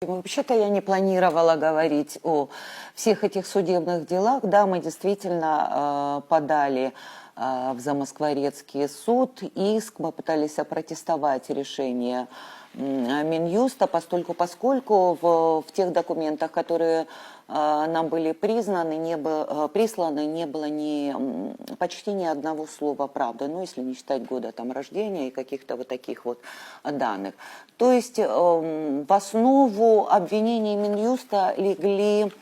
Вообще-то я не планировала говорить о всех этих судебных делах. Да, мы действительно подали в Замоскворецкий суд иск, мы пытались опротестовать решение Минюста, поскольку в тех документах, которые нам были присланы, не было почти ни одного слова правды, ну, если не считать года там рождения и каких-то вот таких вот данных. То есть в основу обвинений Минюста легли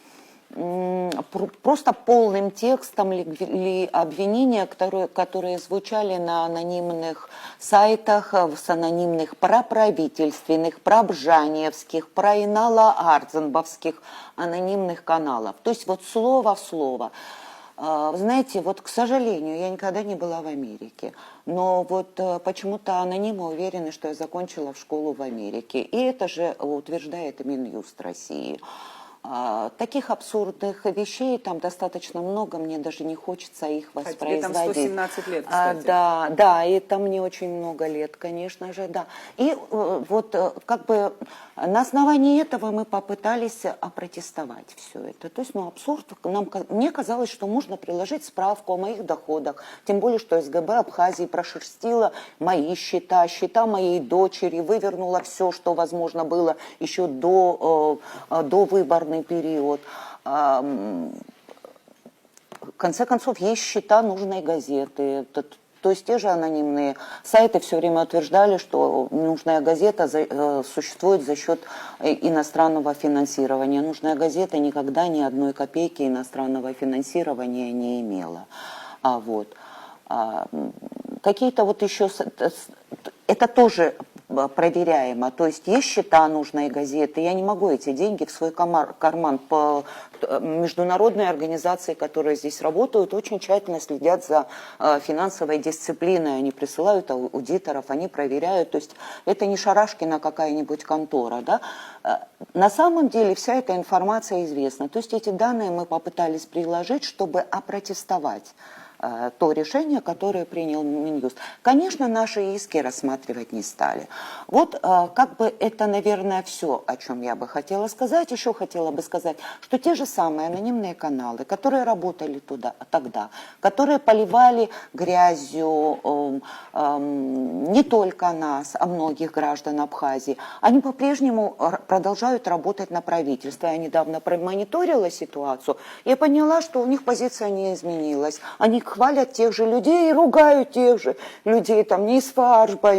просто полным текстом легли обвинения, которые звучали на анонимных сайтах, с анонимных проправительственных, пробжаневских, проинало-ардзенбовских анонимных каналов. То есть вот слово в слово. Знаете, вот, к сожалению, я никогда не была в Америке, но вот почему-то анонимы уверены, что я закончила в школу в Америке. И это же утверждает Минюст России. Таких абсурдных вещей там достаточно много, мне даже не хочется их воспроизводить. Тебе там 117 лет, кстати. Да, и там не очень много лет, конечно же, да. И вот как бы на основании этого мы попытались опротестовать все это. То есть, абсурд. Мне казалось, что можно приложить справку о моих доходах, тем более, что СГБ Абхазии прошерстила мои счета моей дочери, вывернула все, что возможно было еще до выборной период. В конце концов, есть счета нужной газеты. То есть те же анонимные сайты все время утверждали, что нужная газета существует за счет иностранного финансирования. Нужная газета никогда ни одной копейки иностранного финансирования не имела. Какие-то вот еще... Это тоже проверяемо. То есть есть счета нужной газеты. Я не могу эти деньги в свой карман. По международные организации, которые здесь работают, очень тщательно следят за финансовой дисциплиной. Они присылают аудиторов, они проверяют. То есть это не Шарашкина какая-нибудь контора. Да? На самом деле вся эта информация известна. То есть эти данные мы попытались приложить, чтобы опротестовать то решение, которое принял Минюст. Конечно, наши иски рассматривать не стали. Вот как бы это, наверное, все, о чем я бы хотела сказать. Еще хотела бы сказать, что те же самые анонимные каналы, которые работали тогда, которые поливали грязью не только нас, а многих граждан Абхазии, они по-прежнему продолжают работать на правительство. Я недавно промониторила ситуацию и поняла, что у них позиция не изменилась. Они хвалят тех же людей и ругают тех же людей, там, не Исфаржба,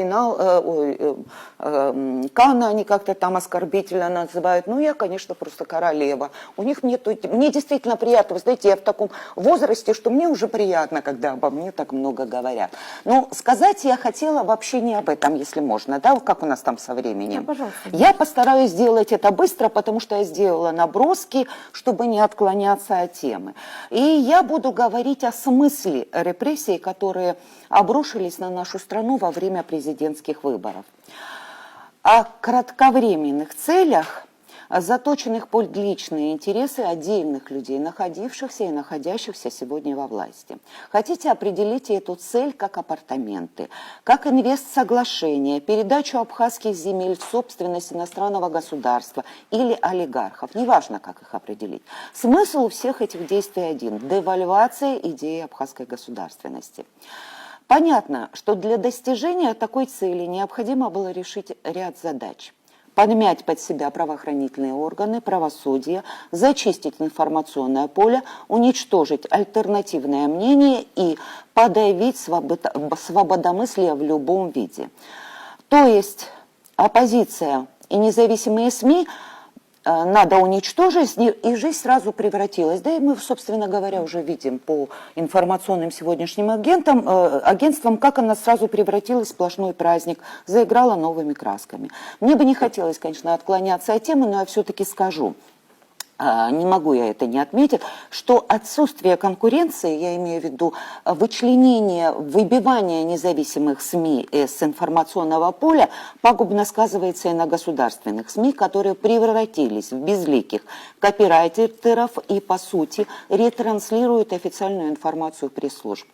Кана они как-то там оскорбительно называют. Ну, я, конечно, просто королева. У них мне действительно приятно. Вы знаете, я в таком возрасте, что мне уже приятно, когда обо мне так много говорят. Но сказать я хотела вообще не об этом, если можно, да, как у нас там со временем. Да, пожалуйста. Я постараюсь сделать это быстро, потому что я сделала наброски, чтобы не отклоняться от темы. И я буду говорить о смысле репрессий, которые обрушились на нашу страну во время президентских выборов. О кратковременных целях, заточенных под личные интересы отдельных людей, находившихся и находящихся сегодня во власти. Хотите, определите эту цель как апартаменты, как инвестсоглашение, передачу абхазских земель в собственность иностранного государства или олигархов, неважно, как их определить. Смысл у всех этих действий один – девальвация идеи абхазской государственности. Понятно, что для достижения такой цели необходимо было решить ряд задач. Подмять под себя правоохранительные органы, правосудие, зачистить информационное поле, уничтожить альтернативное мнение и подавить свободомыслие в любом виде. То есть оппозиция и независимые СМИ надо уничтожить, и жизнь сразу превратилась. Да и мы, собственно говоря, уже видим по информационным сегодняшним агентствам, как она сразу превратилась в сплошной праздник, заиграла новыми красками. Мне бы не хотелось, конечно, отклоняться от темы, но я все-таки скажу. Не могу я это не отметить, что отсутствие конкуренции, я имею в виду вычленение, выбивание независимых СМИ с информационного поля, пагубно сказывается и на государственных СМИ, которые превратились в безликих копирайтеров и, по сути, ретранслируют официальную информацию пресс-служб.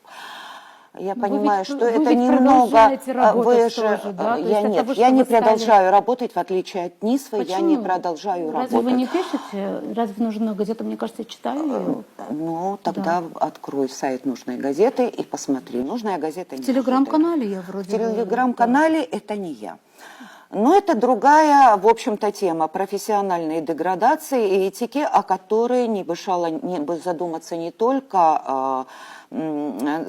Я Но понимаю, что вы это ведь немного... продолжаете работать Вы же... тоже, да? То Я есть от нет, того, я что не вы стали- продолжаю работать, в отличие от Нисвы, я не Почему? продолжаю Разве работать. вы не пишете? Разве нужна газета? Мне кажется, я читаю ее. Ну, тогда открой сайт нужной газеты и посмотри. Нужная газета не В телеграм-канале я вроде В бы, телеграм-канале это не я. Но это другая, в общем-то, тема профессиональной деградации и этики, о которой не мешало задуматься не только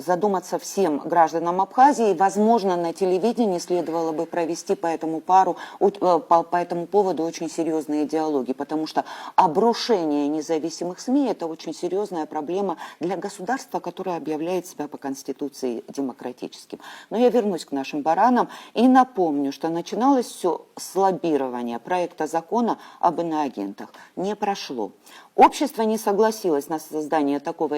задуматься всем гражданам Абхазии. Возможно, на телевидении следовало бы провести по этому поводу очень серьезные диалоги, потому что обрушение независимых СМИ – это очень серьезная проблема для государства, которое объявляет себя по Конституции демократическим. Но я вернусь к нашим баранам и напомню, что начиналось все с лоббирования проекта закона об иноагентах. Не прошло. Общество не согласилось на создание такого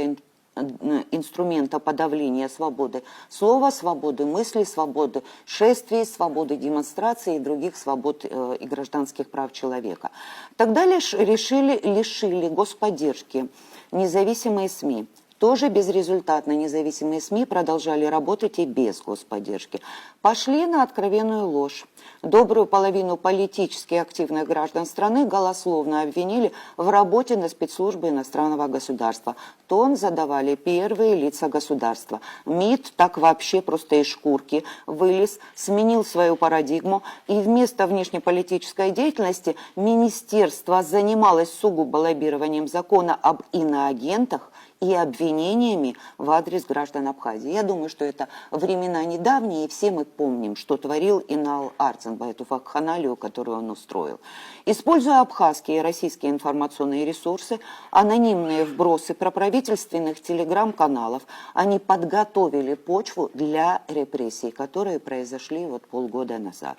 инструмента подавления свободы слова, свободы мысли, свободы шествий, свободы демонстрации и других свобод и гражданских прав человека. Тогда лишили господдержки независимые СМИ. Тоже безрезультатно независимые СМИ продолжали работать и без господдержки. Пошли на откровенную ложь. Добрую половину политически активных граждан страны голословно обвинили в работе на спецслужбы иностранного государства. Тон задавали первые лица государства. МИД так вообще просто из шкурки вылез, сменил свою парадигму, и вместо внешнеполитической деятельности министерство занималось сугубо лоббированием закона об иноагентах и обвинениями в адрес граждан Абхазии. Я думаю, что это времена недавние, и все мы помним, что творил Инал Арценба, эту вакханалию, которую он устроил. Используя абхазские и российские информационные ресурсы, анонимные вбросы проправительственных телеграм-каналов, они подготовили почву для репрессий, которые произошли вот полгода назад.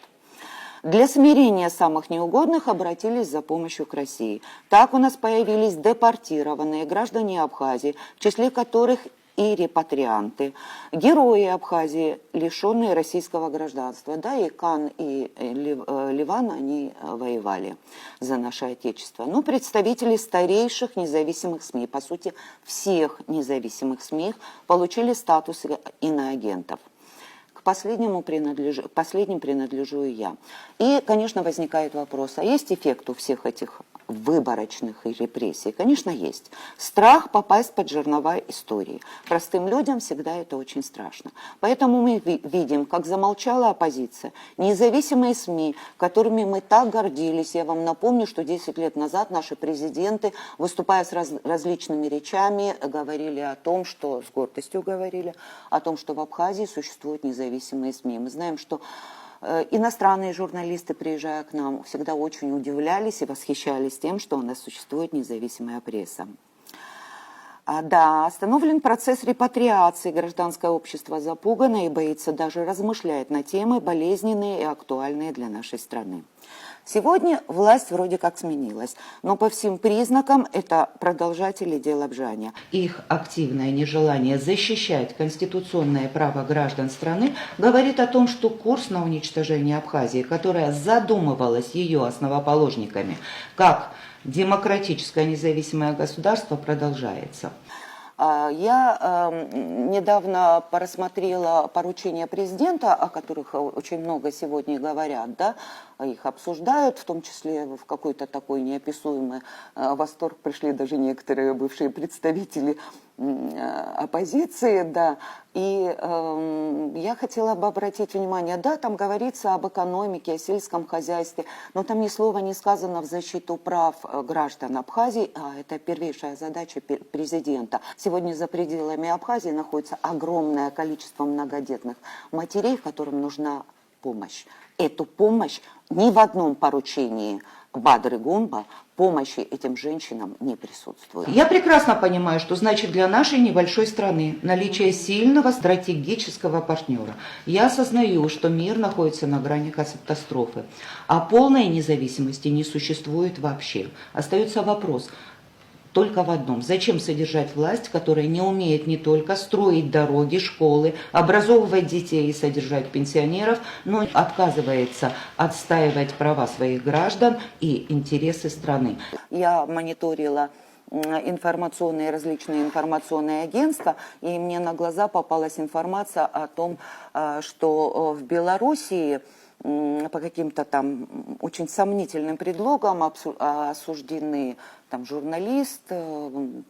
Для смирения самых неугодных обратились за помощью к России. Так у нас появились депортированные граждане Абхазии, в числе которых и репатрианты, герои Абхазии, лишенные российского гражданства. Да, и Кан, и Ливан, они воевали за наше Отечество. Но представители старейших независимых СМИ, по сути, всех независимых СМИ, получили статус иноагентов. Последним принадлежу и я. И, конечно, возникает вопрос, а есть эффект у всех этих выборочных и репрессий? Конечно, есть. Страх попасть под жернова истории. Простым людям всегда это очень страшно. Поэтому мы видим, как замолчала оппозиция. Независимые СМИ, которыми мы так гордились. Я вам напомню, что 10 лет назад наши президенты, выступая с различными речами, говорили о том, что, с гордостью говорили, о том, что в Абхазии существуют независимые СМИ. Мы знаем, что иностранные журналисты, приезжая к нам, всегда очень удивлялись и восхищались тем, что у нас существует независимая пресса. Да, остановлен процесс репатриации. Гражданское общество запугано и боится даже размышлять на темы болезненные и актуальные для нашей страны. Сегодня власть вроде как сменилась, но по всем признакам это продолжатели дела Бжаня. Их активное нежелание защищать конституционное право граждан страны говорит о том, что курс на уничтожение Абхазии, которая задумывалась ее основоположниками как демократическое независимое государство, продолжается. Я недавно просмотрела поручения президента, о которых очень много сегодня говорят, да, их обсуждают, в том числе в какой-то такой неописуемый восторг пришли даже некоторые бывшие представители оппозиции, да, и я хотела бы обратить внимание, да, там говорится об экономике, о сельском хозяйстве, но там ни слова не сказано в защиту прав граждан Абхазии, а это первейшая задача президента. Сегодня за пределами Абхазии находится огромное количество многодетных матерей, которым нужна помощь. Эту помощь ни в одном поручении Бадры Гумба помощи этим женщинам не присутствует. Я прекрасно понимаю, что значит для нашей небольшой страны наличие сильного стратегического партнера. Я осознаю, что мир находится на грани катастрофы, а полной независимости не существует вообще. Остается вопрос только в одном. Зачем содержать власть, которая не умеет не только строить дороги, школы, образовывать детей и содержать пенсионеров, но отказывается отстаивать права своих граждан и интересы страны. Я мониторила информационные, различные информационные агентства, и мне на глаза попалась информация о том, что в Белоруссии по каким-то там очень сомнительным предлогам осуждены там журналист,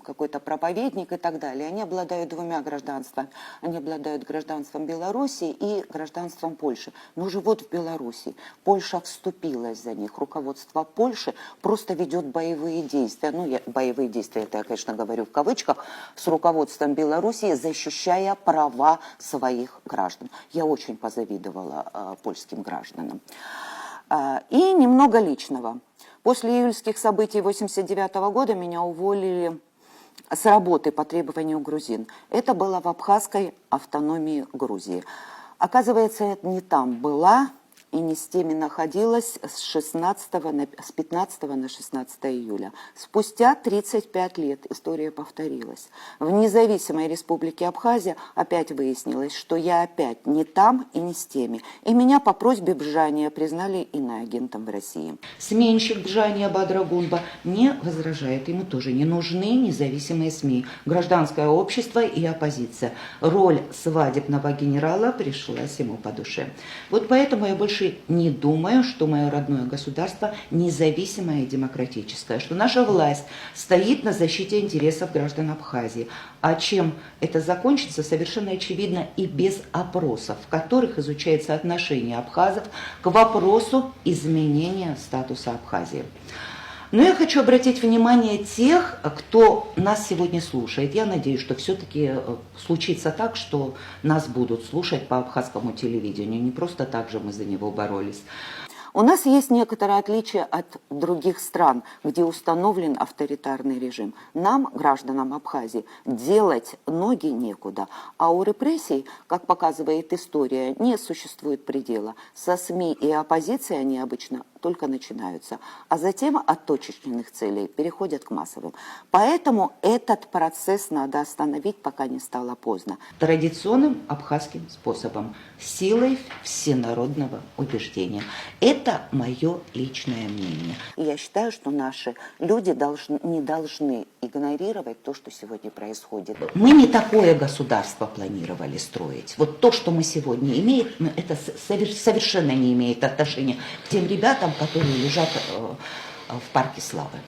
какой-то проповедник и так далее. Они обладают двумя гражданствами. Они обладают гражданством Белоруссии и гражданством Польши. Но живут в Белоруссии. Польша вступилась за них. Руководство Польши просто ведет боевые действия. Ну, боевые действия, это я, конечно, говорю в кавычках, с руководством Белоруссии, защищая права своих граждан. Я очень позавидовала польским гражданам. И немного личного. После июльских событий 1989 года меня уволили с работы по требованию грузин. Это было в Абхазской автономии Грузии. Оказывается, я не там была и не с теми находилась с 15 на 16 июля. Спустя 35 лет история повторилась. В независимой республике Абхазия опять выяснилось, что я опять не там и не с теми. И меня по просьбе Бжания признали иноагентом в России. Сменщик Бжания Бадрагунба не возражает. Ему тоже не нужны независимые СМИ, гражданское общество и оппозиция. Роль свадебного генерала пришлась ему по душе. Вот поэтому я больше не думаю, что мое родное государство независимое и демократическое, что наша власть стоит на защите интересов граждан Абхазии. А чем это закончится, совершенно очевидно и без опросов, в которых изучается отношение абхазов к вопросу изменения статуса Абхазии. Но я хочу обратить внимание тех, кто нас сегодня слушает. Я надеюсь, что все-таки случится так, что нас будут слушать по абхазскому телевидению. Не просто так же мы за него боролись. У нас есть некоторые отличия от других стран, где установлен авторитарный режим. Нам, гражданам Абхазии, делать ноги некуда. А у репрессий, как показывает история, не существует предела. Со СМИ и оппозицией они обычно только начинаются, а затем от точечных целей переходят к массовым. Поэтому этот процесс надо остановить, пока не стало поздно. Традиционным абхазским способом, силой всенародного убеждения. Это мое личное мнение. И я считаю, что наши люди не должны игнорировать то, что сегодня происходит. Мы не такое государство планировали строить. Вот то, что мы сегодня имеем, это совершенно не имеет отношения к тем ребятам, которые лежат в парке славы.